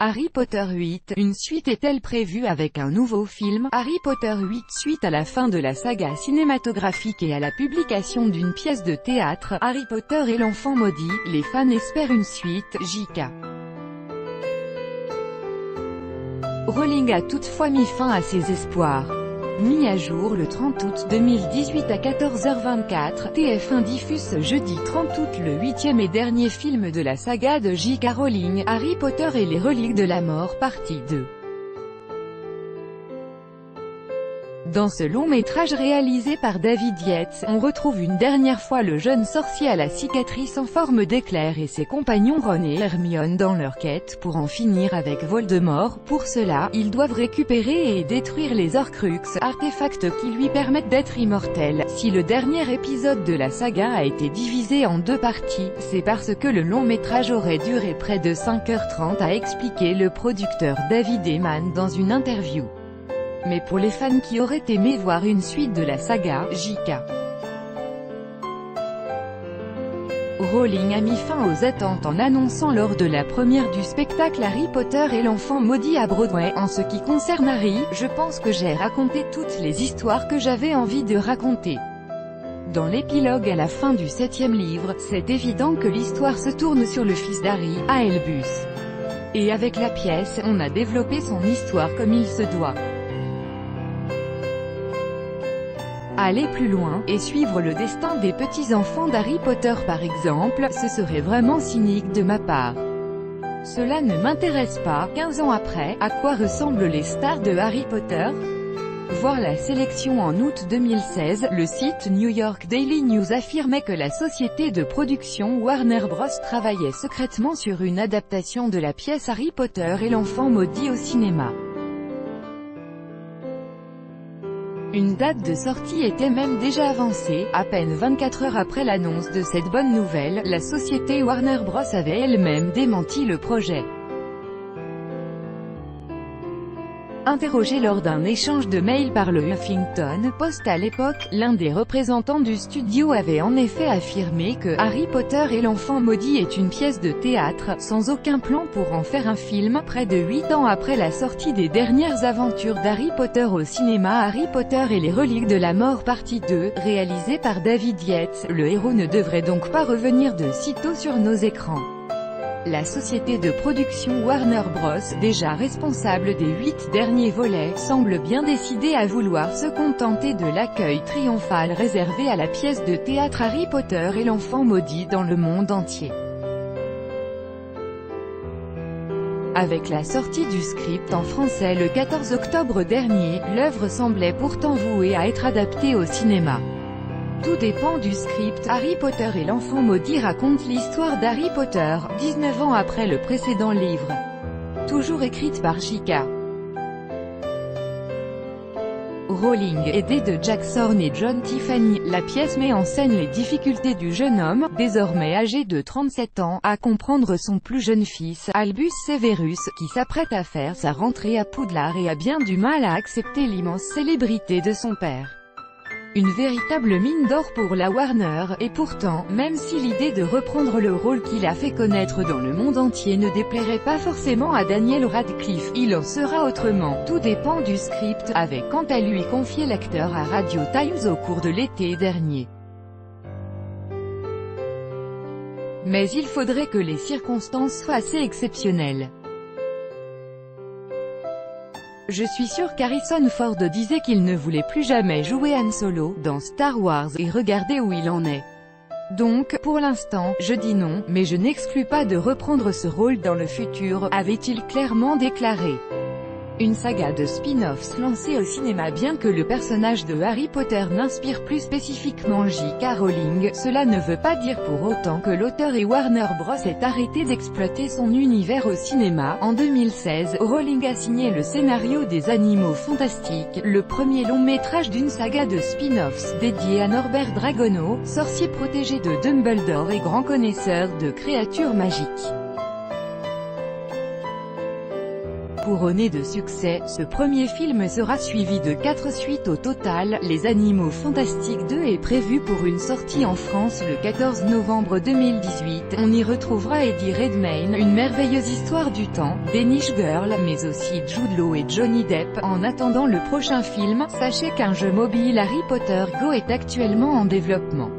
Harry Potter 8, une suite est-elle prévue avec un nouveau film? Harry Potter 8 suite à la fin de la saga cinématographique et à la publication d'une pièce de théâtre, Harry Potter et l'enfant maudit, les fans espèrent une suite, JK. Rowling a toutefois mis fin à ses espoirs. Mis à jour le 30 août 2018 à 14h24, TF1 diffuse ce jeudi 30 août le 8e et dernier film de la saga de J.K. Rowling, Harry Potter et les reliques de la mort partie 2. Dans ce long métrage réalisé par David Yates, on retrouve une dernière fois le jeune sorcier à la cicatrice en forme d'éclair et ses compagnons Ron et Hermione dans leur quête pour en finir avec Voldemort. Pour cela, ils doivent récupérer et détruire les Horcruxes, artefacts qui lui permettent d'être immortels. Si le dernier épisode de la saga a été divisé en deux parties, c'est parce que le long métrage aurait duré près de 5h30, a expliqué le producteur David Heyman dans une interview. Mais pour les fans qui auraient aimé voir une suite de la saga, JK. Rowling a mis fin aux attentes en annonçant lors de la première du spectacle Harry Potter et l'enfant maudit à Broadway. En ce qui concerne Harry, je pense que j'ai raconté toutes les histoires que j'avais envie de raconter. Dans l'épilogue à la fin du 7e livre, c'est évident que l'histoire se tourne sur le fils d'Harry, Albus. Et avec la pièce, on a développé son histoire comme il se doit. Aller plus loin, et suivre le destin des petits-enfants d'Harry Potter par exemple, ce serait vraiment cynique de ma part. Cela ne m'intéresse pas. 15 ans après, à quoi ressemblent les stars de Harry Potter? Voir la sélection en août 2016, le site New York Daily News affirmait que la société de production Warner Bros. Travaillait secrètement sur une adaptation de la pièce Harry Potter et l'enfant maudit au cinéma. Une date de sortie était même déjà avancée. À peine 24 heures après l'annonce de cette bonne nouvelle, la société Warner Bros. Avait elle-même démenti le projet. Interrogé lors d'un échange de mails par le Huffington Post à l'époque, l'un des représentants du studio avait en effet affirmé que Harry Potter et l'enfant maudit est une pièce de théâtre, sans aucun plan pour en faire un film. Près de 8 ans après la sortie des dernières aventures d'Harry Potter au cinéma, Harry Potter et les reliques de la mort partie 2, réalisé par David Yates, le héros ne devrait donc pas revenir de sitôt sur nos écrans. La société de production Warner Bros., déjà responsable des 8 derniers volets, semble bien décidée à vouloir se contenter de l'accueil triomphal réservé à la pièce de théâtre Harry Potter et l'enfant maudit dans le monde entier. Avec la sortie du script en français le 14 octobre dernier, l'œuvre semblait pourtant vouée à être adaptée au cinéma. Tout dépend du script. Harry Potter et l'enfant maudit raconte l'histoire d'Harry Potter, 19 ans après le précédent livre. Toujours écrite par J.K. Rowling, aidée de Jack Thorne et John Tiffany, la pièce met en scène les difficultés du jeune homme, désormais âgé de 37 ans, à comprendre son plus jeune fils, Albus Severus, qui s'apprête à faire sa rentrée à Poudlard et a bien du mal à accepter l'immense célébrité de son père. Une véritable mine d'or pour la Warner, et pourtant, même si l'idée de reprendre le rôle qu'il a fait connaître dans le monde entier ne déplairait pas forcément à Daniel Radcliffe, il en sera autrement. Tout dépend du script, avait quant à lui confié l'acteur à Radio Times au cours de l'été dernier. Mais il faudrait que les circonstances soient assez exceptionnelles. Je suis sûr qu'Harrison Ford disait qu'il ne voulait plus jamais jouer Han Solo dans Star Wars, et regardez où il en est. Donc, pour l'instant, je dis non, mais je n'exclus pas de reprendre ce rôle dans le futur, avait-il clairement déclaré. Une saga de spin-offs lancée au cinéma. Bien que le personnage de Harry Potter n'inspire plus spécifiquement J.K. Rowling, cela ne veut pas dire pour autant que l'auteur et Warner Bros. Ait arrêté d'exploiter son univers au cinéma. En 2016, Rowling a signé le scénario des Animaux Fantastiques, le premier long métrage d'une saga de spin-offs dédiée à Norbert Dragono, sorcier protégé de Dumbledore et grand connaisseur de créatures magiques. couronné de succès, ce premier film sera suivi de 4 suites au total. Les Animaux Fantastiques 2 est prévu pour une sortie en France le 14 novembre 2018. On y retrouvera Eddie Redmayne, une merveilleuse histoire du temps, Danish Girl, mais aussi Jude Law et Johnny Depp. En attendant le prochain film, sachez qu'un jeu mobile Harry Potter Go est actuellement en développement.